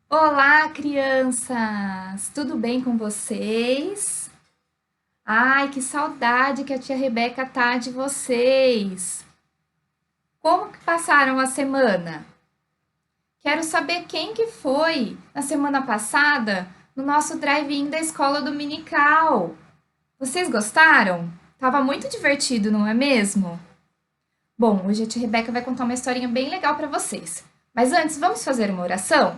Olá, crianças! Tudo bem com vocês? Ai, que saudade que a tia Rebeca tá de vocês! Como que passaram a semana? Quero saber quem que foi na semana passada no nosso drive-in da escola dominical. Vocês gostaram? Tava muito divertido, não é mesmo? Bom, hoje a tia Rebeca vai contar uma historinha bem legal para vocês. Mas antes, vamos fazer uma oração?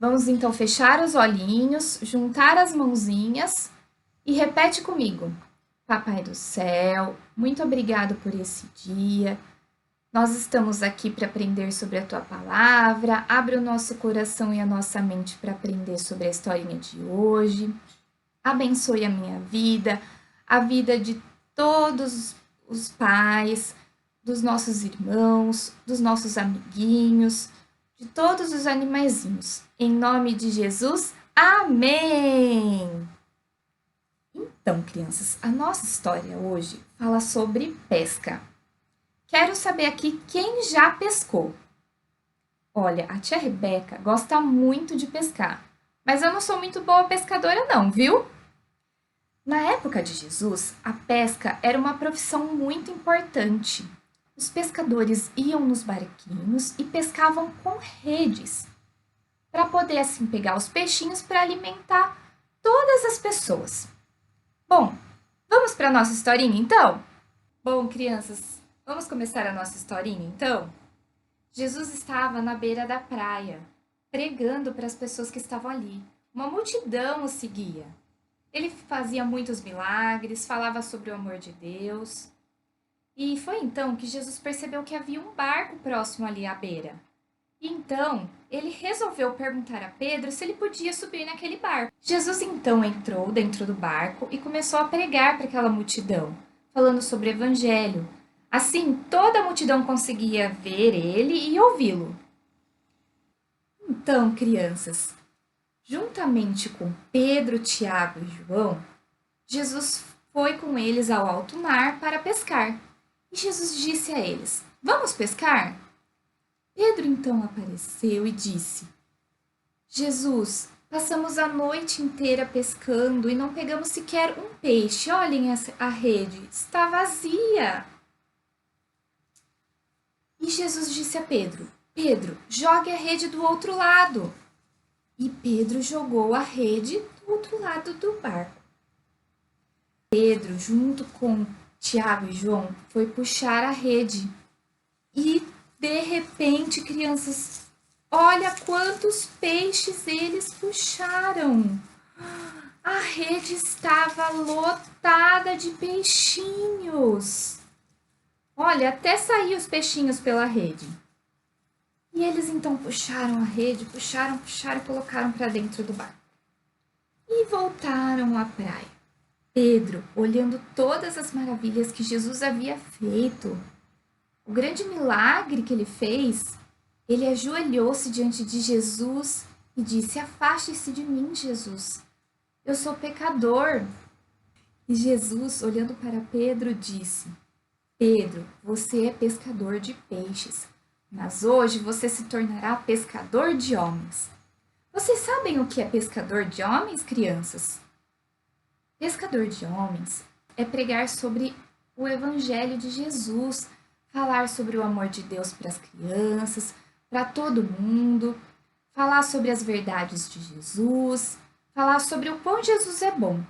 Vamos então fechar os olhinhos, juntar as mãozinhas e repete comigo. Papai do céu, muito obrigado por esse dia. Nós estamos aqui para aprender sobre a tua palavra. Abre o nosso coração e a nossa mente para aprender sobre a historinha de hoje. Abençoe a minha vida, a vida de todos os pais, dos nossos irmãos, dos nossos amiguinhos, de todos os animaizinhos. Em nome de Jesus, amém! Então, crianças, a nossa história hoje fala sobre pesca. Quero saber aqui quem já pescou. Olha, a tia Rebeca gosta muito de pescar, mas eu não sou muito boa pescadora não, viu? Na época de Jesus, a pesca era uma profissão muito importante. Os pescadores iam nos barquinhos e pescavam com redes, para poder assim pegar os peixinhos para alimentar todas as pessoas. Bom, vamos para a nossa historinha então? Bom, crianças, vamos começar a nossa historinha então? Jesus estava na beira da praia, pregando para as pessoas que estavam ali. Uma multidão o seguia. Ele fazia muitos milagres, falava sobre o amor de Deus. E foi então que Jesus percebeu que havia um barco próximo ali à beira. E então, ele resolveu perguntar a Pedro se ele podia subir naquele barco. Jesus então entrou dentro do barco e começou a pregar para aquela multidão, falando sobre o evangelho. Assim, toda a multidão conseguia ver ele e ouvi-lo. Então, crianças, juntamente com Pedro, Tiago e João, Jesus foi com eles ao alto mar para pescar. E Jesus disse a eles: Vamos pescar? Pedro então apareceu e disse: Jesus, passamos a noite inteira pescando e não pegamos sequer um peixe. Olhem a rede, está vazia. E Jesus disse a Pedro: Pedro, jogue a rede do outro lado. E Pedro jogou a rede do outro lado do barco. Pedro, junto com Tiago e João, foi puxar a rede. E, de repente, crianças, olha quantos peixes eles puxaram. A rede estava lotada de peixinhos. Olha, até saíram os peixinhos pela rede. E eles então puxaram a rede, puxaram e colocaram para dentro do barco. E voltaram à praia. Pedro, olhando todas as maravilhas que Jesus havia feito, o grande milagre que ele fez, ele ajoelhou-se diante de Jesus e disse: Afaste-se de mim, Jesus. Eu sou pecador. E Jesus, olhando para Pedro, disse: Pedro, você é pescador de peixes, mas hoje você se tornará pescador de homens. Vocês sabem o que é pescador de homens, crianças? Pescador de homens é pregar sobre o Evangelho de Jesus, falar sobre o amor de Deus para as crianças, para todo mundo, falar sobre as verdades de Jesus, falar sobre o quão Jesus é bom.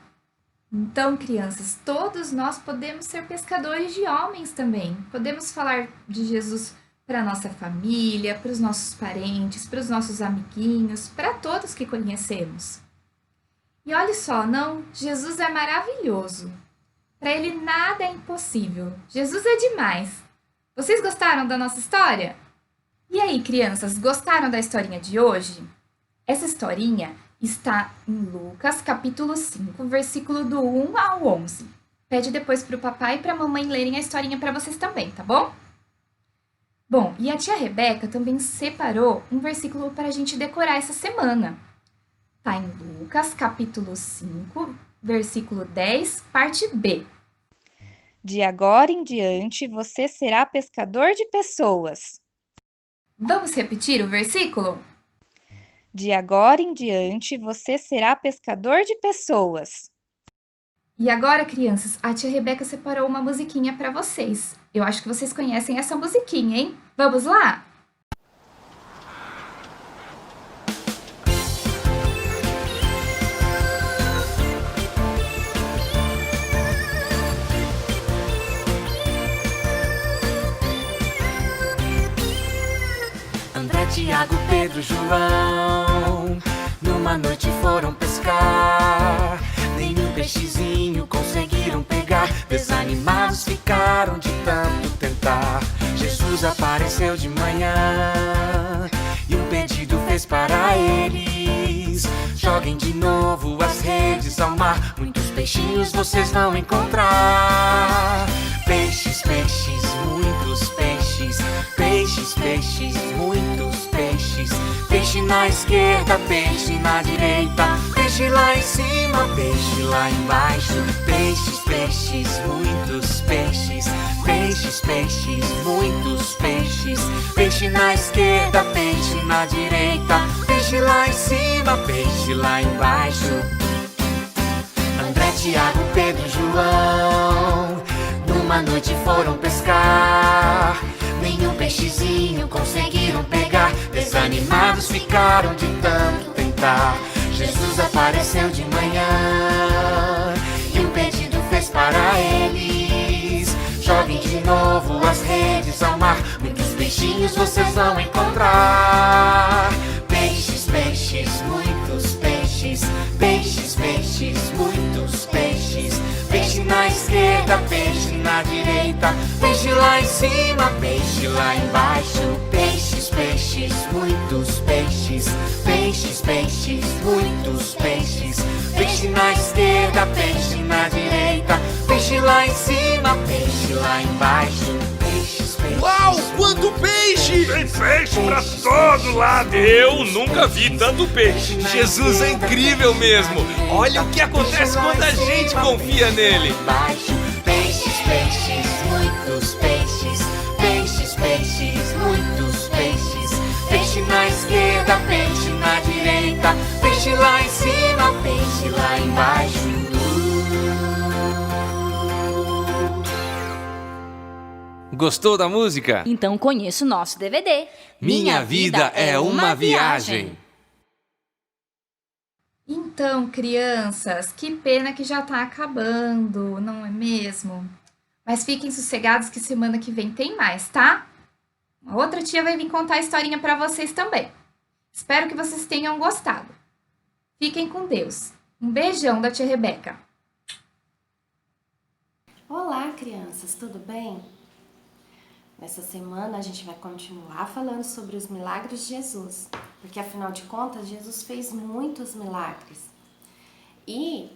Então, crianças, todos nós podemos ser pescadores de homens também. Podemos falar de Jesus para a nossa família, para os nossos parentes, para os nossos amiguinhos, para todos que conhecemos. E olha só, não, Jesus é maravilhoso. Para ele nada é impossível. Jesus é demais. Vocês gostaram da nossa história? E aí, crianças, gostaram da historinha de hoje? Essa historinha está em Lucas, capítulo 5, versículo do 1 ao 11. Pede depois para o papai e para a mamãe lerem a historinha para vocês também, tá bom? Bom, e a tia Rebeca também separou um versículo para a gente decorar essa semana. Está em Lucas, capítulo 5, versículo 10, parte B. De agora em diante, você será pescador de pessoas. Vamos repetir o versículo? De agora em diante, você será pescador de pessoas. E agora, crianças, a tia Rebeca separou uma musiquinha para vocês. Eu acho que vocês conhecem essa musiquinha, hein? Vamos lá? André, Tiago, Pedro, João, numa noite foram pescar. Nenhum peixezinho conseguiram pegar. Desanimados ficaram de tanto tentar. Jesus apareceu de manhã e um pedido fez para eles: joguem de novo as redes ao mar. Muitos peixinhos vocês vão encontrar. Peixes, peixes, muitos peixes. Peixes, peixes, muitos peixes. Peixe na esquerda, peixe na direita. Peixe lá em cima, peixe lá embaixo. Peixes, peixes, muitos peixes. Peixes, peixes, muitos peixes. Peixe na esquerda, peixe na direita. Peixe lá em cima, peixe lá embaixo. André, Tiago, Pedro, João, numa noite foram pescar. Nenhum peixezinho conseguiram pegar. Desanimados ficaram de tanto tentar. Jesus apareceu de manhã e um pedido fez para eles: joguem de novo as redes ao mar. Muitos peixinhos vocês vão encontrar. Peixes, peixes, muitos peixes. Peixes, peixes, muitos peixes. Peixe na esquerda, peixe na direita. Peixe lá em cima, peixe lá embaixo. Peixes, peixes, muitos peixes. Peixes, peixes, muitos peixes. Peixe na esquerda, peixe na direita. Peixe lá em cima, peixe lá embaixo. Peixes, peixes. Uau, quanto peixe! Tem peixe pra todo lado! Eu nunca vi tanto peixe! Jesus é incrível mesmo! Olha o que acontece quando a gente confia nele! Peixes, peixes, muitos peixes. Peixes, peixes, muitos peixes. Peixe na esquerda, peixe na direita. Peixe lá em cima, peixe lá embaixo. Gostou da música? Então conheça o nosso DVD. Minha vida é uma viagem. Então, crianças, que pena que já tá acabando, não é mesmo? Mas fiquem sossegados que semana que vem tem mais, tá? Uma outra tia vai vir contar a historinha para vocês também. Espero que vocês tenham gostado. Fiquem com Deus. Um beijão da tia Rebeca. Olá, crianças, tudo bem? Nessa semana a gente vai continuar falando sobre os milagres de Jesus, porque afinal de contas Jesus fez muitos milagres. E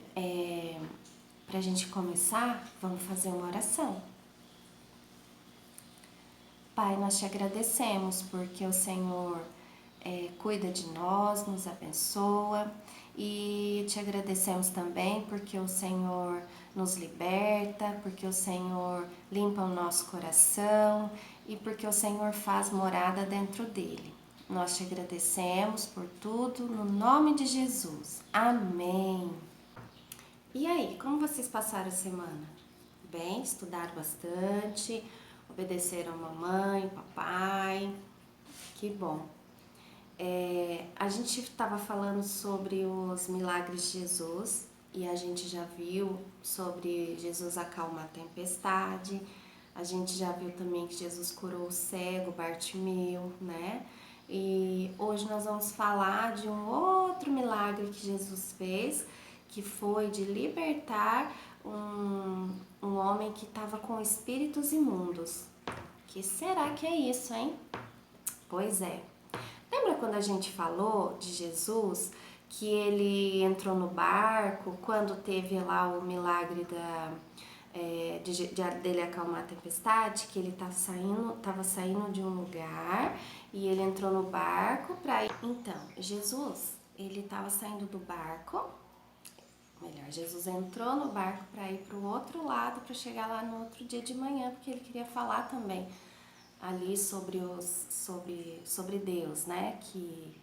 para a gente começar, vamos fazer uma oração. Pai, nós te agradecemos porque o Senhor cuida de nós, nos abençoa, e te agradecemos também porque o Senhor nos liberta, porque o Senhor limpa o nosso coração e porque o Senhor faz morada dentro dele. Nós te agradecemos por tudo, no nome de Jesus. Amém. E aí, como vocês passaram a semana? Bem, estudaram bastante, obedeceram a mamãe, papai, que bom. A gente estava falando sobre os milagres de Jesus e a gente já viu sobre Jesus acalmar a tempestade, a gente já viu também que Jesus curou o cego Bartimeu, né? E hoje nós vamos falar de um outro milagre que Jesus fez, que foi de libertar um homem que estava com espíritos imundos. Que será que é isso, hein? Pois é. Lembra quando a gente falou de Jesus, que ele entrou no barco, quando teve lá o milagre dele acalmar a tempestade, que ele estava saindo de um lugar e ele entrou no barco para ir. Então, Jesus, ele estava saindo do barco, Jesus entrou no barco para ir para o outro lado, para chegar lá no outro dia de manhã, porque ele queria falar também ali sobre Deus, né? Que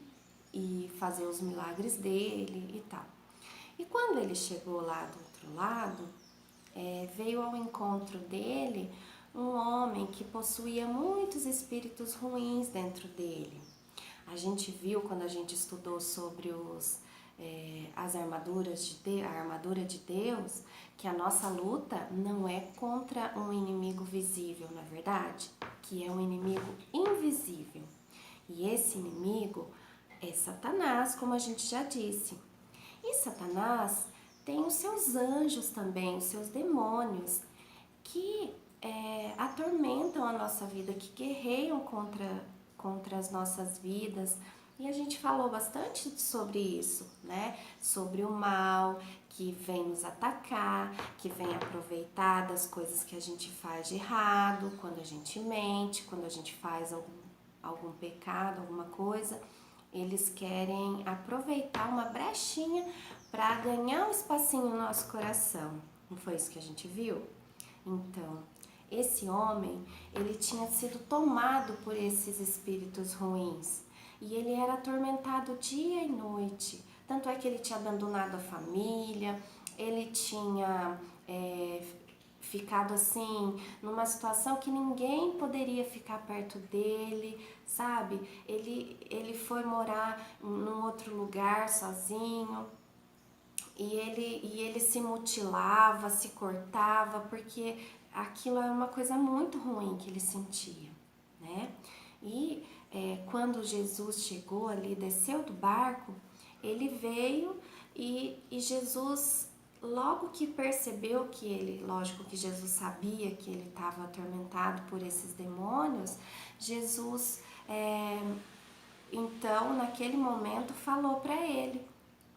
e fazer os milagres dele e tal. E quando ele chegou lá do outro lado, veio ao encontro dele um homem que possuía muitos espíritos ruins dentro dele. A gente viu quando a gente estudou sobre as armaduras a armadura de Deus, que a nossa luta não é contra um inimigo visível, na verdade, que é um inimigo invisível. E esse inimigo é Satanás, como a gente já disse. E Satanás tem os seus anjos também, os seus demônios, que atormentam a nossa vida, que guerreiam contra as nossas vidas. E a gente falou bastante sobre isso, né? Sobre o mal que vem nos atacar, que vem aproveitar das coisas que a gente faz de errado, quando a gente mente, quando a gente faz algum pecado, alguma coisa. Eles querem aproveitar uma brechinha para ganhar um espacinho no nosso coração. Não foi isso que a gente viu? Então, esse homem, ele tinha sido tomado por esses espíritos ruins. E ele era atormentado dia e noite. Tanto é que ele tinha abandonado a família, ele tinha ficado assim, numa situação que ninguém poderia ficar perto dele, sabe? Ele foi morar num outro lugar sozinho. E ele se mutilava, se cortava, porque aquilo era uma coisa muito ruim que ele sentia, né? E quando Jesus chegou ali, desceu do barco, ele veio e Jesus, logo que percebeu que lógico que Jesus sabia que ele estava atormentado por esses demônios, Jesus, então, naquele momento, falou para ele,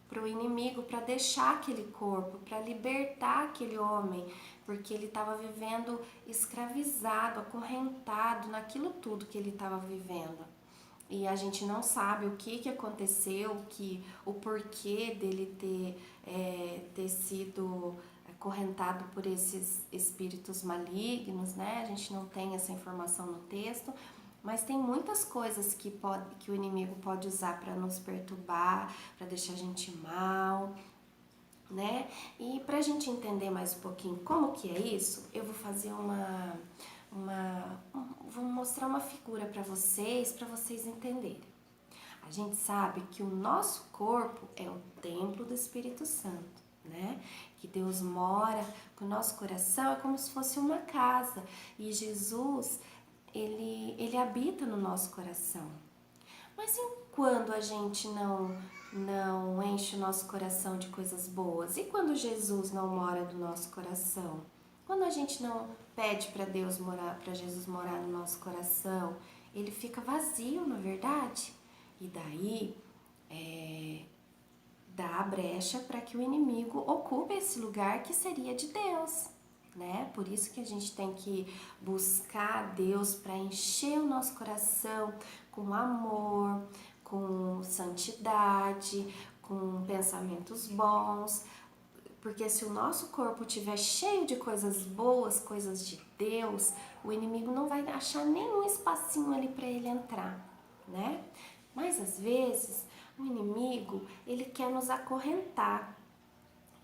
para o inimigo, para deixar aquele corpo, para libertar aquele homem, porque ele estava vivendo escravizado, acorrentado naquilo tudo que ele estava vivendo. E a gente não sabe o que aconteceu, o porquê dele ter sido acorrentado por esses espíritos malignos, né? A gente não tem essa informação no texto, mas tem muitas coisas que o inimigo pode usar para nos perturbar, para deixar a gente mal, né? E para a gente entender mais um pouquinho como que é isso, eu vou fazer vou mostrar uma figura para vocês entenderem. A gente sabe que o nosso corpo é o templo do Espírito Santo, né? Que Deus mora, que o nosso coração é como se fosse uma casa e Jesus, ele habita no nosso coração. Mas e quando a gente não enche o nosso coração de coisas boas? E quando Jesus não mora no nosso coração? Quando a gente não pede para Jesus morar no nosso coração, ele fica vazio, não é verdade? E daí dá a brecha para que o inimigo ocupe esse lugar que seria de Deus, né? Por isso que a gente tem que buscar Deus para encher o nosso coração com amor, com santidade, com pensamentos bons. Porque se o nosso corpo estiver cheio de coisas boas, coisas de Deus, o inimigo não vai achar nenhum espacinho ali para ele entrar, né? Mas às vezes o inimigo, ele quer nos acorrentar,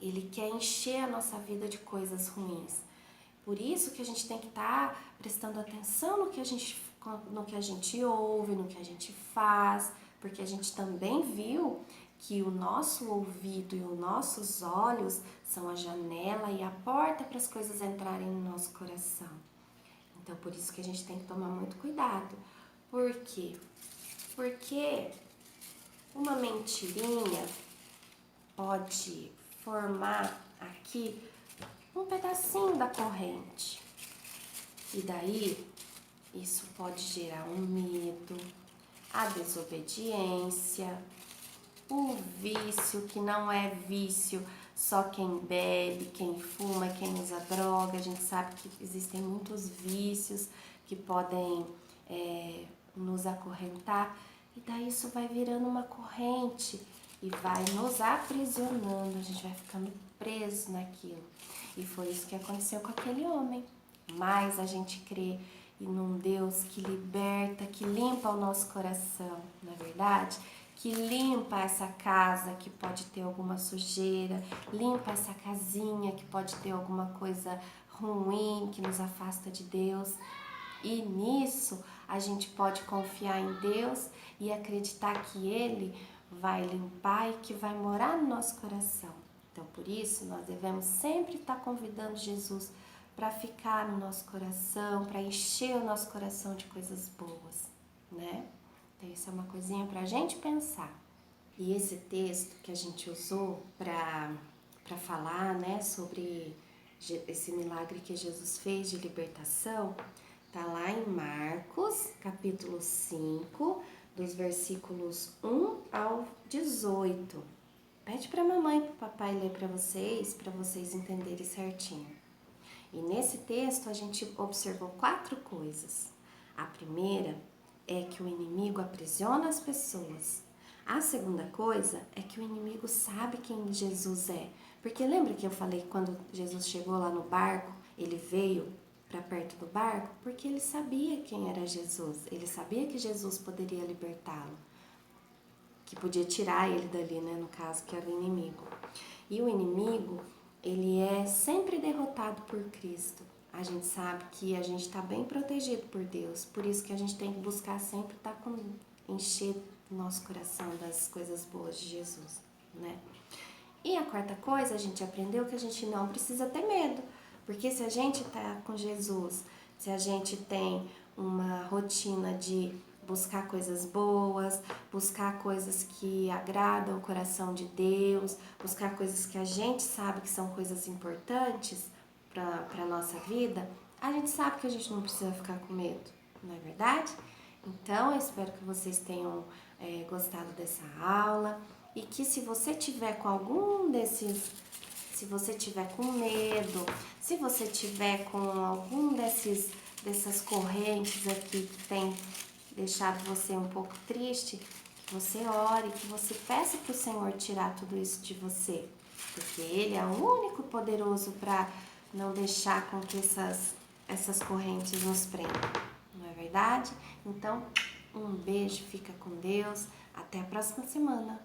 ele quer encher a nossa vida de coisas ruins. Por isso que a gente tem que estar prestando atenção no que a gente ouve, no que a gente faz, porque a gente também viu que o nosso ouvido e os nossos olhos são a janela e a porta para as coisas entrarem no nosso coração. Então, por isso que a gente tem que tomar muito cuidado. Por quê? Porque uma mentirinha pode formar aqui um pedacinho da corrente. E daí, isso pode gerar um medo, a desobediência, o vício, que não é vício só quem bebe, quem fuma, quem usa droga. A gente sabe que existem muitos vícios que podem nos acorrentar. E daí isso vai virando uma corrente e vai nos aprisionando, a gente vai ficando preso naquilo. E foi isso que aconteceu com aquele homem. Mas a gente crê em um Deus que liberta, que limpa o nosso coração, não é verdade? que limpa essa casa que pode ter alguma sujeira, limpa essa casinha que pode ter alguma coisa ruim que nos afasta de Deus. E nisso a gente pode confiar em Deus e acreditar que Ele vai limpar e que vai morar no nosso coração. Então, por isso, nós devemos sempre estar convidando Jesus para ficar no nosso coração, para encher o nosso coração de coisas boas, né? Então, isso é uma coisinha para a gente pensar. E esse texto que a gente usou para falar, né, sobre esse milagre que Jesus fez de libertação, tá lá em Marcos, capítulo 5, dos versículos 1 ao 18. Pede para a mamãe e para o papai ler para vocês entenderem certinho. E nesse texto a gente observou 4 coisas. A primeira é que o inimigo aprisiona as pessoas. A segunda coisa é que o inimigo sabe quem Jesus é. Porque lembra que eu falei que quando Jesus chegou lá no barco, ele veio para perto do barco? Porque ele sabia quem era Jesus. Ele sabia que Jesus poderia libertá-lo. Que podia tirar ele dali, né? No caso, que era o inimigo. E o inimigo, ele é sempre derrotado por Cristo. A gente sabe que a gente está bem protegido por Deus. Por isso que a gente tem que buscar sempre estar encher o nosso coração das coisas boas de Jesus, né? E a quarta coisa, a gente aprendeu que a gente não precisa ter medo. Porque se a gente está com Jesus, se a gente tem uma rotina de buscar coisas boas, buscar coisas que agradam o coração de Deus, buscar coisas que a gente sabe que são coisas importantes para a nossa vida, a gente sabe que a gente não precisa ficar com medo, não é verdade? Então, eu espero que vocês tenham gostado dessa aula e que se você tiver com algum desses, se você tiver com medo, se você tiver com algum dessas correntes aqui que tem deixado você um pouco triste, que você ore, que você peça para o Senhor tirar tudo isso de você, porque Ele é o único poderoso para não deixar com que essas correntes nos prendam, não é verdade? Então, um beijo, fica com Deus, até a próxima semana.